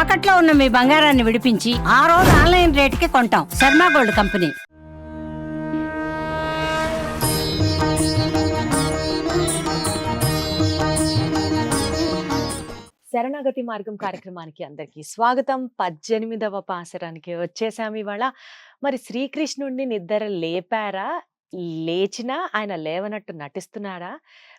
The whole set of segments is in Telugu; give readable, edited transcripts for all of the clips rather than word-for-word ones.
తాకట్లో ఉన్న మీ బంగారాన్ని విడిపించి ఆ రోజు ఆన్లైన్ రేటుకి కొంటాం. Sharma gold company. శరణాగతి మార్గం కార్యక్రమానికి అందరికీ స్వాగతం. 18వ పాసరానికి వచ్చేసాము ఇవాళ. మరి శ్రీకృష్ణుడిని నిద్ర లేపారా? లేచినా ఆయన లేవనట్టు నటిస్తున్నాడా?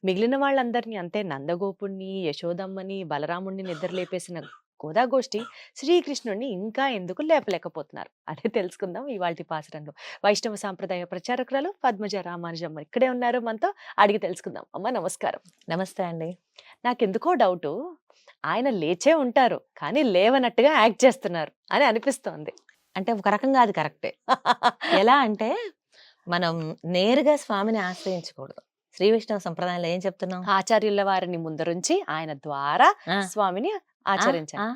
మిగిలిన వాళ్ళందరినీ అంతే నందగోపుణ్ణి, యశోదమ్మని, బలరాముణ్ణి నిద్ర లేపేసిన గోదాగోష్ఠి శ్రీకృష్ణుడిని ఇంకా ఎందుకు లేపలేకపోతున్నారు? అదే తెలుసుకుందాం ఇవాల్టి పాసరంలో. వైష్ణవ సాంప్రదాయ ప్రచారకురాలు పద్మజ రామానుజమ్మ ఇక్కడే ఉన్నారు మనతో. అడిగి తెలుసుకుందాం. అమ్మ నమస్కారం. నమస్తే అండి. నాకెందుకో డౌటు, ఆయన లేచే ఉంటారు కానీ లేవనట్టుగా యాక్ట్ చేస్తున్నారు అని అనిపిస్తోంది. అంటే ఒక రకంగా అది కరెక్టే. ఎలా అంటే మనం నేరుగా స్వామిని ఆశ్రయించకూడదు. శ్రీ వైష్ణవ సంప్రదాయంలో ఏం చెప్తున్నాం? ఆచార్యుల వారిని ముందరుంచి ఆయన ద్వారా స్వామిని ఆచరించాలి.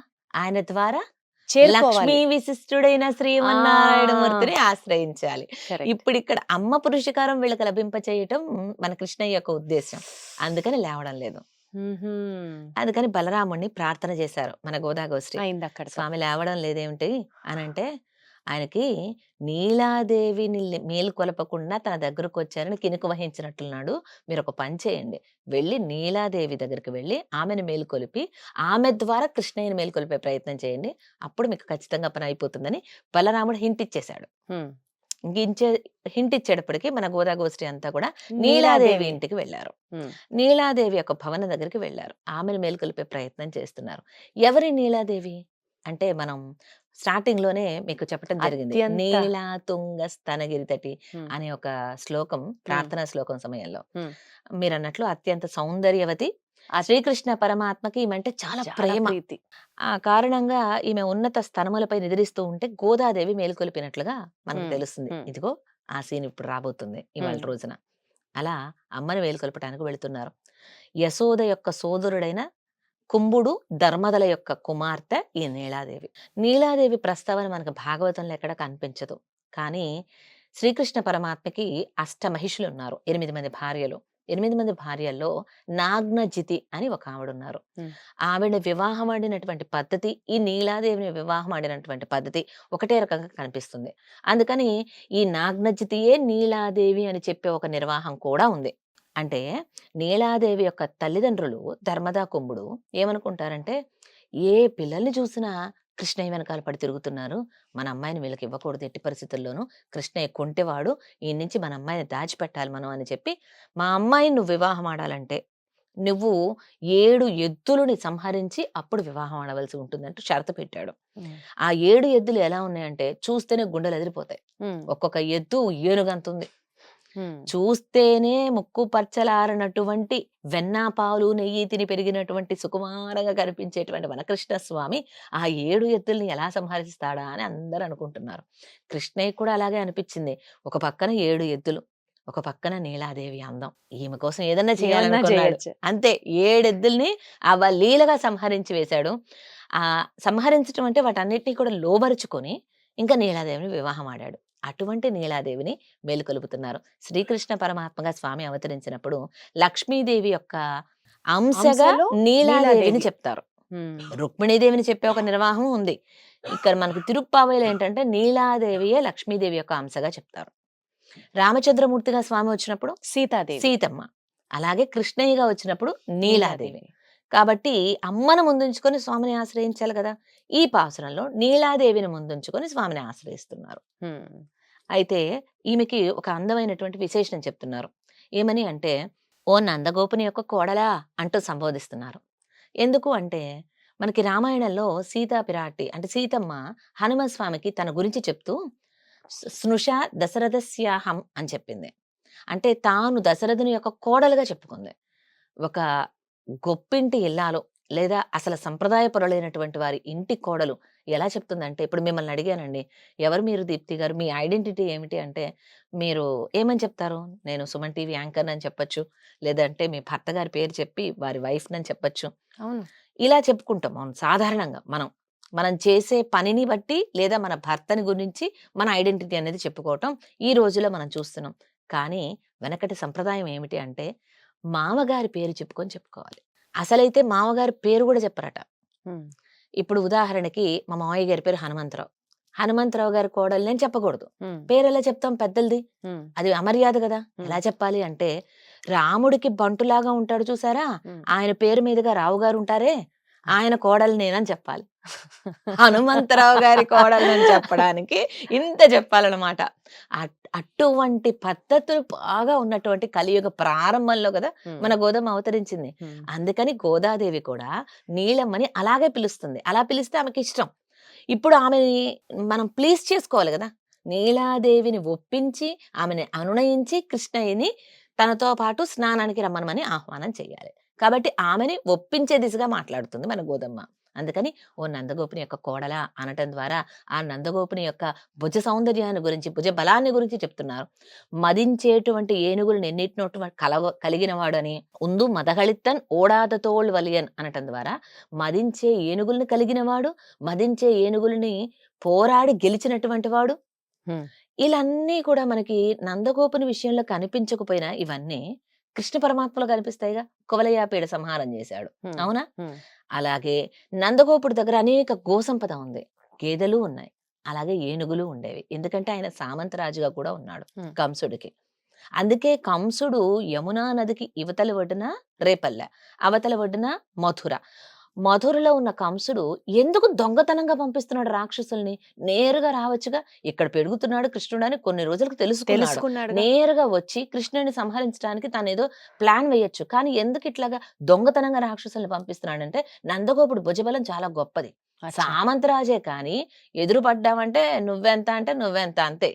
ఆయన ద్వారా చేరుకోవాలి. లక్ష్మీ విశిష్టుడైన శ్రీమన్నారాయణమూర్తిని ఆశ్రయించాలి. ఇప్పుడు ఇక్కడ అమ్మ పురుషకారం వీళ్ళకి లభింప చేయటం మన కృష్ణయ్య యొక్క ఉద్దేశం. అందుకని లేవడం లేదు. అందుకని బలరాముణ్ణి ప్రార్థన చేశారు మన గోదాగోష్ఠి. అయింది అక్కడ. స్వామి లేవడం లేదేమిటి అని అంటే, ఆయనకి నీలాదేవిని మేలుకొలపకుండా తన దగ్గరకు వచ్చారని కినుకు వహించినట్లున్నాడు. మీరు ఒక పని చేయండి, వెళ్ళి నీలాదేవి దగ్గరికి వెళ్ళి ఆమెను మేలుకొలిపి ఆమె ద్వారా కృష్ణయ్యని మేలుకొలిపే ప్రయత్నం చేయండి, అప్పుడు మీకు ఖచ్చితంగా పని అయిపోతుందని బలరాముడు హింట్ ఇచ్చేశాడు. హింట్ ఇచ్చేటప్పటికి మన గోదాగోష్ఠి అంతా కూడా నీలాదేవి ఇంటికి వెళ్ళారు. నీలాదేవి యొక్క భవన దగ్గరికి వెళ్ళారు. ఆమెను మేలుకొలిపే ప్రయత్నం చేస్తున్నారు. ఎవరి నీలాదేవి అంటే, మనం స్టార్టింగ్ లోనే మీకు చెప్పడం జరిగింది, నీలా తుంగ స్తనగిరి తటి అనే ఒక శ్లోకం, ప్రార్థనా శ్లోకం సమయంలో మీరు అన్నట్లు అత్యంత సౌందర్యవతి శ్రీకృష్ణ పరమాత్మకి ఈమె చాలా ప్రేమ. ఆ కారణంగా ఈమె ఉన్నత స్తనములపై నిద్రిస్తూ ఉంటే గోదాదేవి మేలుకొలిపినట్లుగా మనకు తెలుస్తుంది. ఇదిగో ఆ సీన్ ఇప్పుడు రాబోతుంది ఇవాళ రోజున. అలా అమ్మని మేలుకొల్పటానికి వెళుతున్నారు. యశోద యొక్క సోదరుడైన కుంభుడు ధర్మదల యొక్క కుమార్తె ఈ నీలాదేవి. నీలాదేవి ప్రస్తావన మనకు భాగవతంలో ఎక్కడ కనిపించదు. కానీ శ్రీకృష్ణ పరమాత్మకి అష్టమహిషులు ఉన్నారు, 8 మంది భార్యలు. 8 మంది భార్యల్లో నాగ్నజితి అని ఒక ఆవిడున్నారు. ఆవిడ వివాహం ఆడినటువంటి పద్ధతి, ఈ నీలాదేవిని వివాహం ఆడినటువంటి పద్ధతి ఒకటే రకంగా కనిపిస్తుంది. అందుకని ఈ నాగ్నజితియే నీలాదేవి అని చెప్పే ఒక నిర్వాహం కూడా ఉంది. అంటే నీలాదేవి యొక్క తల్లిదండ్రులు ధర్మదా కుంభుడు ఏమనుకుంటారంటే, ఏ పిల్లల్ని చూసినా కృష్ణయ్య వెనకాల పడి తిరుగుతున్నారు, మన అమ్మాయిని వీళ్ళకి ఇవ్వకూడదు ఎట్టి పరిస్థితుల్లోనూ, కృష్ణయ్య కొంటేవాడు, ఈ నుంచి మన అమ్మాయిని దాచిపెట్టాలి మనం అని చెప్పి, మా అమ్మాయిని నువ్వు వివాహం ఆడాలంటే నువ్వు 7 ఎద్దులని సంహరించి అప్పుడు వివాహం ఆడవలసి ఉంటుందంటూ షరతు పెట్టాడు. ఆ 7 ఎద్దులు ఎలా ఉన్నాయంటే చూస్తేనే గుండెలు ఎదిరిపోతాయి. ఒక్కొక్క ఎద్దు ఏనుగంతుంది. చూస్తేనే ముక్కు పచ్చలారనటువంటి వెన్న పాలు నెయ్యి తిని పెరిగినటువంటి సుకుమారంగా కనిపించేటువంటి వనకృష్ణ స్వామి ఆ 7 ఎద్దుల్ని ఎలా సంహరిస్తాడా అని అందరూ అనుకుంటున్నారు. కృష్ణయ్య కూడా అలాగే అనిపించింది. ఒక పక్కన 7 ఎద్దులు, ఒక పక్కన నీలాదేవి అందం. ఈమె కోసం ఏదన్నా చేయాలనుకున్నాడు. అంతే, 7 ఎద్దుల్ని లీలగా సంహరించి వేశాడు. ఆ సంహరించడం అంటే వాటన్నిటినీ కూడా లోబరుచుకొని ఇంకా నీలాదేవిని వివాహం ఆడాడు. అటువంటి నీలాదేవిని మేలుకొలుపుతున్నారు. శ్రీకృష్ణ పరమాత్మగా స్వామి అవతరించినప్పుడు లక్ష్మీదేవి యొక్క అంశగా నీలాదేవిని చెప్తారు. రుక్మిణీదేవిని చెప్పే ఒక నిర్వాహం ఉంది. ఇక్కడ మనకు తిరుప్పావైలో ఏంటంటే నీలాదేవియే లక్ష్మీదేవి యొక్క అంశగా చెప్తారు. రామచంద్రమూర్తిగా స్వామి వచ్చినప్పుడు సీతాదేవి, సీతమ్మ. అలాగే కృష్ణయ్యగా వచ్చినప్పుడు నీలాదేవి. కాబట్టి అమ్మను ముందుంచుకొని స్వామిని ఆశ్రయించాలి కదా. ఈ పాసురంలో నీలాదేవిని ముందుంచుకొని స్వామిని ఆశ్రయిస్తున్నారు. అయితే ఈమెకి ఒక అందమైనటువంటి విశేషణం చెప్తున్నారు. ఏమని అంటే, ఓ నందగోపుని యొక్క కోడలా అంటూ సంబోధిస్తున్నారు. ఎందుకు అంటే, మనకి రామాయణంలో సీతా పిరాటి అంటే సీతమ్మ హనుమస్వామికి తన గురించి చెప్తూ స్నుష దశరథస్యాహం అని చెప్పింది. అంటే తాను దశరథుని యొక్క కోడలుగా చెప్పుకుంది. ఒక గొప్పింటి ఇల్లాలు లేదా అసలు సంప్రదాయ పరులైనటువంటి వారి ఇంటి కోడలు ఎలా చెప్తుందంటే, ఇప్పుడు మిమ్మల్ని అడిగానండి, ఎవరు మీరు దీప్తి గారు, మీ ఐడెంటిటీ ఏమిటి అంటే మీరు ఏమని చెప్తారు? నేను సుమన్ టీవీ యాంకర్ అని చెప్పొచ్చు, లేదంటే మీ భర్త గారి పేరు చెప్పి వారి వైఫ్ అని చెప్పొచ్చు. అవును, ఇలా చెప్పుకుంటాం. అవును, సాధారణంగా మనం చేసే పనిని బట్టి లేదా మన భర్తని గురించి మన ఐడెంటిటీ అనేది చెప్పుకోవటం ఈ రోజులో మనం చూస్తున్నాం. కానీ వెనకటి సంప్రదాయం ఏమిటి అంటే, మామగారి పేరు చెప్పుకోవాలి. అసలైతే మామగారి పేరు కూడా చెప్పరట. ఇప్పుడు ఉదాహరణకి మా మావయ్య గారి పేరు హనుమంతరావు. హనుమంతరావు గారి కోడలు నేను చెప్పకూడదు. ఉమ్, పేరు ఎలా చెప్తాం పెద్దలది? ఉమ్, అది అమర్యాద కదా! ఉమ్, ఎలా చెప్పాలి అంటే, రాముడికి బంటులాగా ఉంటాడు చూసారా? ఉమ్. ఆయన పేరు మీదుగా రావు గారు ఉంటారే, ఆయన కోడలు నేనని చెప్పాలి. హనుమంతరావు గారి కోడలని చెప్పడానికి ఇంత చెప్పాలన్నమాట. అటువంటి పద్ధతులు బాగా ఉన్నటువంటి కలియుగ ప్రారంభంలో కదా ఉమ్, మన గోదమ్మ అవతరించింది. ఉమ్, అందుకని గోదాదేవి కూడా నీలమ్మని అలాగే పిలుస్తుంది. అలా పిలిస్తే ఆమెకి ఇష్టం. ఇప్పుడు ఆమెని మనం ప్లీజ్ చేసుకోవాలి కదా! నీలాదేవిని ఒప్పించి, ఆమెని అనునయించి కృష్ణయ్యని తనతో పాటు స్నానానికి రమ్మనమని ఆహ్వానం చేయాలి. కాబట్టి ఆమెని ఒప్పించే దిశగా మాట్లాడుతుంది మన గోదమ్మ. అందుకని ఓ నందగోపుని యొక్క కోడలా అనటం ద్వారా ఆ నందగోపుని యొక్క భుజ సౌందర్యాన్ని గురించి, భుజ బలాన్ని గురించి చెప్తున్నారు. మదించేటువంటి ఏనుగులను ఎన్నిటినోటి కలిగినవాడని ఉందు మదగళిత్తన్ ఓడాద తోళ్ వలియన్ అనటం ద్వారా మదించే ఏనుగుల్ని కలిగినవాడు, మదించే ఏనుగుల్ని పోరాడి గెలిచినటువంటి వాడు. ఉమ్, ఇలన్నీ కూడా మనకి నందగోపుని విషయంలో కనిపించకపోయినా ఇవన్నీ కృష్ణ పరమాత్మలో కనిపిస్తాయిగా. కువలయాపీడ సంహారం చేశాడు, ఉమ్, అవునా? ఉమ్, అలాగే నందగోపుడి దగ్గర అనేక గోసంపద ఉంది, గేదెలు ఉన్నాయి, అలాగే ఏనుగులు ఉండేవి. ఎందుకంటే ఆయన సామంతరాజుగా కూడా ఉన్నాడు ఉమ్. కంసుడికి. అందుకే కంసుడు యమునా నదికి ఇవతలి ఒడ్డున రేపల్లె, అవతల ఒడ్డున మధుర. మధురలో ఉన్న కంసుడు ఎందుకు దొంగతనంగా పంపిస్తున్నాడు రాక్షసుల్ని? నేరుగా రావచ్చుగా. ఇక్కడ పెరుగుతున్నాడు కృష్ణుడు అని కొన్ని రోజులకు తెలుసుకున్నాడు. తెలుసుకున్నాడు. నేరుగా వచ్చి కృష్ణుని సంహరించడానికి తనేదో ప్లాన్ వేయొచ్చు. కానీ ఎందుకు ఇట్లాగా దొంగతనంగా రాక్షసుల్ని పంపిస్తున్నాడంటే నందగోపుడు భుజబలం చాలా గొప్పది. సామంతరాజే కానీ ఎదురు పడ్డావంటే నువ్వెంత అంటే నువ్వెంత అంతే.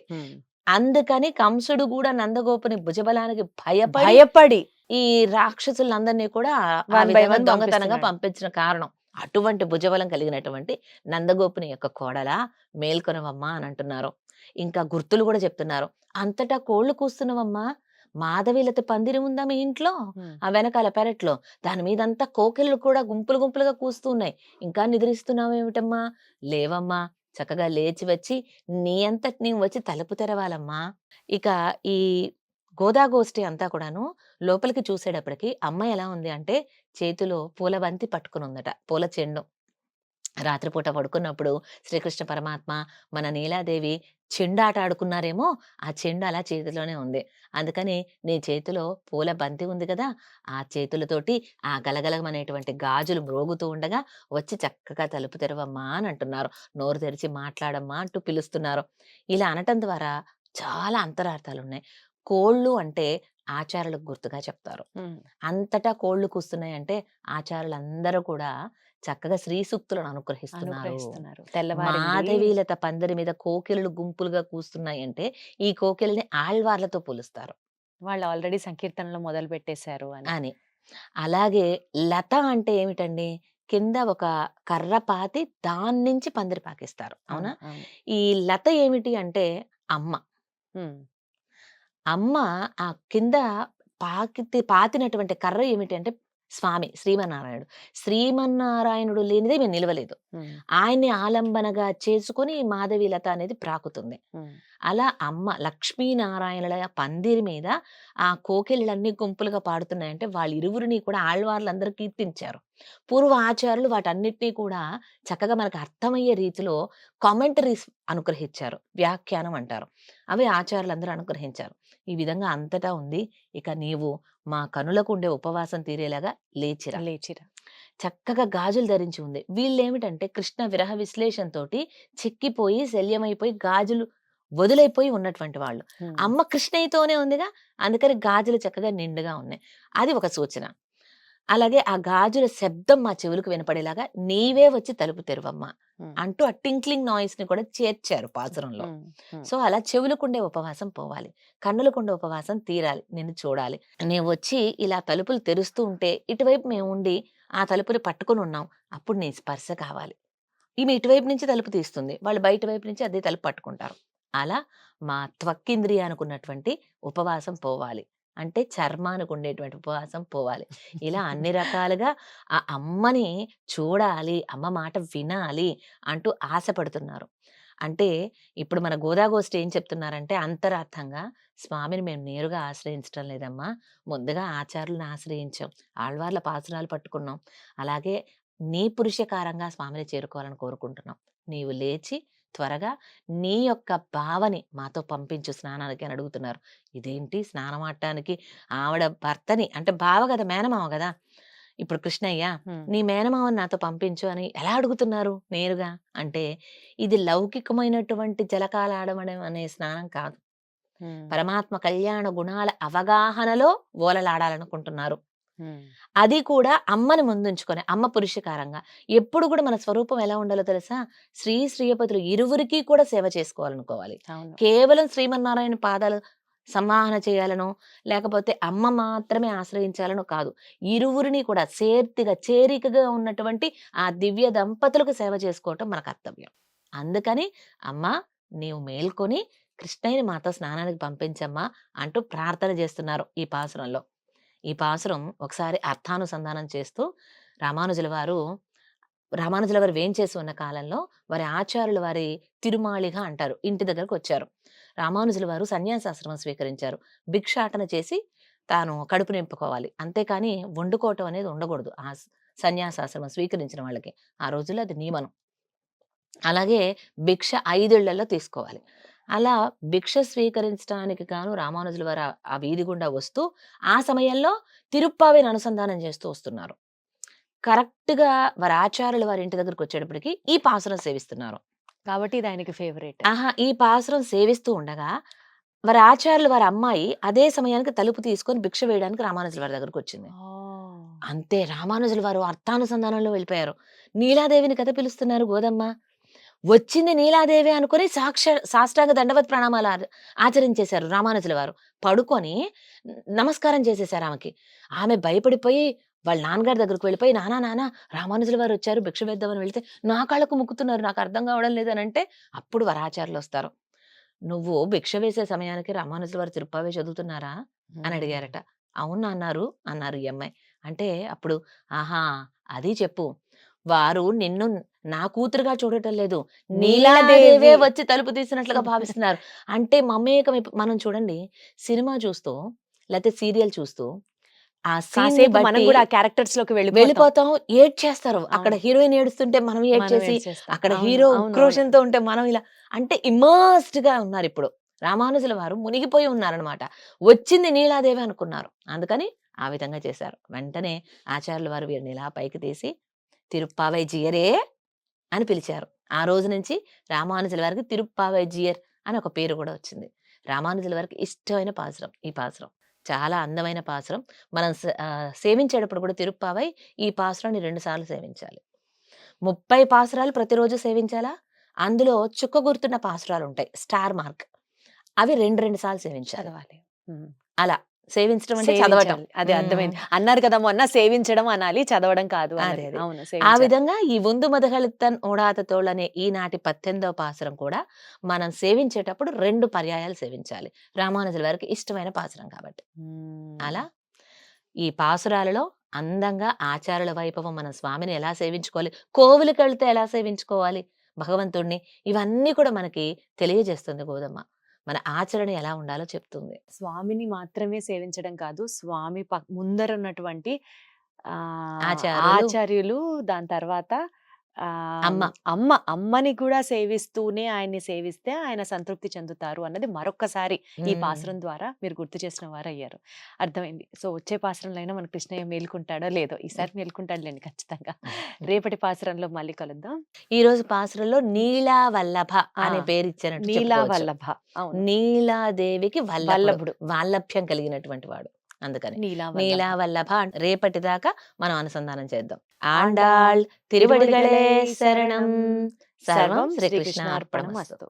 అందుకని కంసుడు కూడా నందగోపుని భుజబలానికి భయపడి ఈ రాక్షసులందరినీ కూడా ఆ One by విధంగా one దొంగతనంగా పంపిస్తున్నాడు. పంపించిన కారణం. అటువంటి భుజబలం కలిగినటువంటి నందగోపుని యొక్క కోడలా మేల్కొనవమ్మా అని అంటున్నారు. ఇంకా గుర్తులు కూడా చెప్తున్నారు. అంతటా కోళ్లు కూస్తున్నవమ్మా, మాధవీలత పందిరి ఉందా మీ ఇంట్లో? ఆ వెనకాల పెరట్లో దాని మీదంతా కోకిళ్ళు కూడా గుంపులు గుంపులుగా కూస్తూ ఉన్నాయి. ఇంకా నిద్రిస్తున్నావేమిటమ్మా? లేవమ్మా, చక్కగా లేచి వచ్చి నీ అంతటి నీవు వచ్చి తలుపు తెరవాలమ్మా. ఇక ఈ గోదాగోష్ఠి అంతా కూడాను లోపలికి చూసేటప్పటికి అమ్మ ఎలా ఉంది అంటే చేతిలో పూల బంతి పట్టుకుని ఉందట, పూల చెండు. రాత్రిపూట పడుకున్నప్పుడు శ్రీకృష్ణ పరమాత్మ మన నీలాదేవి చెండాట ఆడుకున్నారేమో, ఆ చెండు అలా చేతిలోనే ఉంది. అందుకని నీ చేతిలో పూల బంతి ఉంది కదా, ఆ చేతులతోటి ఆ గలగలమనేటువంటి గాజులు మ్రోగుతూ ఉండగా వచ్చి చక్కగా తలుపు తెరవమ్మా అని అంటున్నారు. నోరు తెరిచి మాట్లాడమ్మా అంటూ పిలుస్తున్నారు. ఇలా అనటం ద్వారా చాలా అంతరార్థాలు ఉన్నాయి. కోళ్ళు అంటే ఆచారాలకు గుర్తుగా చెప్తారు. అంతటా కోళ్ళు కూస్తున్నాయంటే ఆచారులందరూ కూడా చక్కగా శ్రీ సూక్తులను అనుగ్రహిస్తున్నారు. మాధవీలత పందిరి మీద కోకిలలు గుంపులుగా కూస్తున్నాయి అంటే ఈ కోకిలని ఆళ్వార్లతో పోలుస్తారు. వాళ్ళు ఆల్రెడీ సంకీర్తనలో మొదలు పెట్టేశారు అని. అలాగే లత అంటే ఏమిటండి? కింద ఒక కర్ర పాతి దాని నుంచి పందిరి పాకిస్తారు, అవునా? ఈ లత ఏమిటి అంటే అమ్మ. అమ్మ ఆ కింద పాతినటువంటి కర్ర ఏమిటి అంటే స్వామి శ్రీమన్నారాయణుడు. శ్రీమన్నారాయణుడు లేనిదే మేము నిలవలేదు. ఆయన్ని ఆలంబనగా చేసుకుని మాధవీలత అనేది ప్రాకుతుంది. అలా అమ్మ లక్ష్మీనారాయణుల పందిరి మీద ఆ కోకిళ్ళన్నీ గుంపులుగా పాడుతున్నాయంటే వాళ్ళ ఇరువురిని కూడా ఆళ్వార్లందరూ కీర్తించారు. పూర్వ ఆచారులు వాటన్నిటినీ కూడా చక్కగా మనకు అర్థమయ్యే రీతిలో కామెంటరీస్ అనుగ్రహించారు, వ్యాఖ్యానం అంటారు. అవి ఆచారులందరూ అనుగ్రహించారు. ఈ విధంగా అంతటా ఉంది. ఇక నీవు మా కనులకు ఉండే ఉపవాసం తీరేలాగా లేచిరా. చక్కగా గాజులు ధరించి ఉంది. వీళ్ళేమిటంటే కృష్ణ విరహ విశ్లేషణతోటి చెక్కిపోయి శల్యమైపోయి గాజులు వదులైపోయి ఉన్నటువంటి వాళ్ళు. అమ్మ కృష్ణయ్యతోనే ఉందిగా, అందుకని గాజులు చక్కగా నిండుగా ఉన్నాయి. అది ఒక సూచన. అలాగే ఆ గాజుల శబ్దం మా చెవులకు వినపడేలాగా నీవే వచ్చి తలుపు తెరువమ్మా అంటూ ఆ టింక్లింగ్ నాయిస్ ని కూడా చేర్చారు పాసురంలో. సో అలా చెవులకుండే ఉపవాసం పోవాలి, కన్నులకుండే ఉపవాసం తీరాలి, నిన్ను చూడాలి. నేను వచ్చి ఇలా తలుపులు తెరుస్తూ ఉంటే ఇటువైపు మేము ఉండి ఆ తలుపుని పట్టుకుని ఉన్నాం, అప్పుడు నీ స్పర్శ కావాలి. ఈమె ఇటువైపు నుంచి తలుపు తీస్తుంది, వాళ్ళు బయట వైపు నుంచి అదే తలుపు పట్టుకుంటారు. అలా మా త్వక్కింద్రియ అనుకున్నటువంటి ఉపవాసం పోవాలి, అంటే చర్మానికి ఉండేటువంటి ఉపవాసం పోవాలి. ఇలా అన్ని రకాలుగా ఆ అమ్మని చూడాలి, అమ్మ మాట వినాలి అంటూ ఆశపడుతున్నారు. అంటే ఇప్పుడు మన గోదాగోష్ఠి ఏం చెప్తున్నారంటే అంతరార్థంగా స్వామిని మేము నేరుగా ఆశ్రయించడం లేదమ్మా, ముందుగా ఆచార్యులను ఆశ్రయించాం, ఆళ్వార్ల పాసురాలు పట్టుకున్నాం, అలాగే నీ పురుషకారంగా స్వామిని చేరుకోవాలని కోరుకుంటున్నాం. నీవు లేచి త్వరగా నీ యొక్క బావని మాతో పంపించు స్నానానికి అని అడుగుతున్నారు. ఇదేంటి స్నానం ఆడటానికి ఆవిడ భర్తని అంటే బావ కదా, మేనమామ కదా. ఇప్పుడు కృష్ణయ్య నీ మేనమావని నాతో పంపించు అని ఎలా అడుగుతున్నారు నేరుగా అంటే, ఇది లౌకికమైనటువంటి జలకాలాడడం అనే స్నానం కాదు. పరమాత్మ కళ్యాణ గుణాల అవగాహనలో ఓలలాడాలనుకుంటున్నారు. అది కూడా అమ్మని ముందుంచుకొని, అమ్మ పురుషకారంగా. ఎప్పుడు కూడా మన స్వరూపం ఎలా ఉండాలో తెలుసా? శ్రీ శ్రీయపతులు ఇరువురికి కూడా సేవ చేసుకోవాలనుకోవాలి. అవును. కేవలం శ్రీమన్నారాయణ పాదాలు సంవాహన చేయాలనో, లేకపోతే అమ్మ మాత్రమే ఆశ్రయించాలనో కాదు. ఇరువురిని కూడా చేరికగా ఉన్నటువంటి ఆ దివ్య దంపతులకు సేవ చేసుకోవటం మన కర్తవ్యం. అందుకని అమ్మా నీవు మేల్కొని కృష్ణయ్యని మాతో స్నానానికి పంపించమ్మా అంటూ ప్రార్థన చేస్తున్నారు ఈ పాసురంలో. ఈ పాసురం ఒకసారి అర్థానుసంధానం చేస్తూ రామానుజుల వారు వేంచేసి ఉన్న కాలంలో వారి ఆచార్యులు వారి తిరుమాళిగా అంటారు, ఇంటి దగ్గరకు వచ్చారు. రామానుజుల వారు సన్యాసాశ్రమం స్వీకరించారు. భిక్షాటన చేసి తాను కడుపు నింపుకోవాలి, అంతేకాని వండుకోవటం అనేది ఉండకూడదు ఆ సన్యాసాశ్రమం స్వీకరించిన వాళ్ళకి. ఆ రోజుల్లో అది నియమనం. అలాగే భిక్ష 5 ఇళ్లలో తీసుకోవాలి. అలా భిక్ష స్వీకరించడానికి గాను రామానుజుల వారు ఆ వీధి గుండా వస్తూ ఆ సమయంలో తిరుప్పావేని అనుసంధానం చేస్తూ వస్తున్నారు. కరెక్ట్‌గా వారి ఆచార్యులు వారి ఇంటి దగ్గరికి వచ్చేటప్పటికి ఈ పాసురం సేవిస్తున్నారు. కాబట్టి ఇది ఆయనకి ఫేవరెట్. ఈ పాసురం సేవిస్తూ ఉండగా వారి ఆచార్యులు వారి అమ్మాయి అదే సమయానికి తలుపు తీసుకొని భిక్ష వేయడానికి రామానుజుల వారి దగ్గరకు వచ్చింది. అంతే, రామానుజుల వారు అర్థానుసంధానంలో వెళ్ళిపోయారు. నీలాదేవిని కథ పిలుస్తున్నారు గోదమ్మ. వచ్చింది నీలాదేవి అనుకుని సాష్టాంగ దండవత్ ప్రణామాలు ఆచరించేశారు రామానుజుల వారు. పడుకొని నమస్కారం చేసేశారు ఆమెకి. ఆమె భయపడిపోయి వాళ్ళ నాన్నగారి దగ్గరకు వెళ్ళిపోయి, నానా రామానుజుల వారు వచ్చారు, భిక్ష వేద్దామని వెళ్తే నా కాళ్ళకు ముక్కుతున్నారు, నాకు అర్థం కావడం లేదని అంటే, అప్పుడు వరాచార్యులు వస్తారు. నువ్వు భిక్ష వేసే సమయానికి రామానుజుల వారు తిరుప్పావే చదువుతున్నారా అని అడిగారట. అవును అన్నారు ఈ అమ్మాయి. అంటే అప్పుడు ఆహా అది చెప్పు, వారు నిన్ను నా కూతురుగా చూడటం లేదు, నీలాదేవే వచ్చి తలుపు తీసినట్లుగా భావిస్తున్నారు. అంటే మమేకం. మనం చూడండి, సినిమా చూస్తూ లేకపోతే సీరియల్ చూస్తూ ఆ సీన్ మనం కూడా ఆ క్యారెక్టర్స్ లోకి వెళ్ళిపోతాం, ఏడ్ చేస్తారు. అక్కడ హీరోయిన్ ఏడుస్తుంటే మనం ఏడ్ చేసి, అక్కడ హీరో ఉక్రోషంతో ఉంటే మనం ఇలా, అంటే ఇమర్స్డ్ గా ఉన్నారు. ఇప్పుడు రామానుజుల వారు మునిగిపోయి ఉన్నారనమాట. వచ్చింది నీలాదేవి అనుకున్నారు, అందుకని ఆ విధంగా చేశారు. వెంటనే ఆచార్యుల వారు వీరిని ఇలా పైకి తీసి తిరుప్పావై జియరే అని పిలిచారు. ఆ రోజు నుంచి రామానుజుల వారికి తిరుప్పావై జియర్ అని ఒక పేరు కూడా వచ్చింది. రామానుజుల వారికి ఇష్టమైన పాసురం ఈ పాసురం. చాలా అందమైన పాసురం. మనం సేవించేటప్పుడు కూడా తిరుప్పావై ఈ పాసురాన్ని 2 సార్లు సేవించాలి. 30 పాసురాలు ప్రతిరోజు సేవించాలా? అందులో చుక్క గుర్తున్న పాసురాలు ఉంటాయి, స్టార్ మార్క్, అవి 2 సార్లు సేవించాలి. అలా సేవించడం అంటే చదవటం. అదే అర్థమైంది. అన్నారు కదా మొన్న, సేవించడం అనాలి, చదవడం కాదు. ఆ విధంగా ఈ ఉందు మదగళిత్తన్ ఓడాతతోళ్ళనే ఈనాటి 18వ పాసురం కూడా మనం సేవించేటప్పుడు 2 పర్యాయాలు సేవించాలి. రామానుజుల వారికి ఇష్టమైన పాసురం కాబట్టి. అలా ఈ పాసురాలలో అందంగా ఆచార్యుల వైభవం, మన స్వామిని ఎలా సేవించుకోవాలి, కోవిలికి వెళ్తే ఎలా సేవించుకోవాలి భగవంతుణ్ణి, ఇవన్నీ కూడా మనకి తెలియజేస్తుంది గోదమ్మ. మన ఆచరణ ఎలా ఉండాలో చెప్తుంది. స్వామిని మాత్రమే సేవించడం కాదు, స్వామి ముందర ఉన్నటువంటి ఆచార్యులు, దాని తర్వాత అమ్మని కూడా సేవిస్తూనే ఆయన్ని సేవిస్తే ఆయన సంతృప్తి చెందుతారు అన్నది మరొక్కసారి ఈ పాసురం ద్వారా మీరు గుర్తు చేసిన వారు అయ్యారు. అర్థమైంది. సో వచ్చే పాసురంలో అయినా మన కృష్ణయ్య మేలుకుంటాడో లేదో, ఈసారి మేలుకుంటాడులేండి ఖచ్చితంగా. రేపటి పాసురంలో మళ్ళీ కలుద్దాం. ఈ రోజు పాసురంలో నీలావల్లభ అనే పేరు ఇచ్చారు. నీలావల్లభ, నీలాదేవికి వల్లభుడు, వాల్లభ్యం కలిగినటువంటి వాడు, అందుకని నీలావల్లభ. రేపటి దాకా మనం అనుసంధానం చేద్దాం. ఆండాళ్ తిరువడిగళే శరణం. సర్వం శ్రీకృష్ణార్పణమస్తు.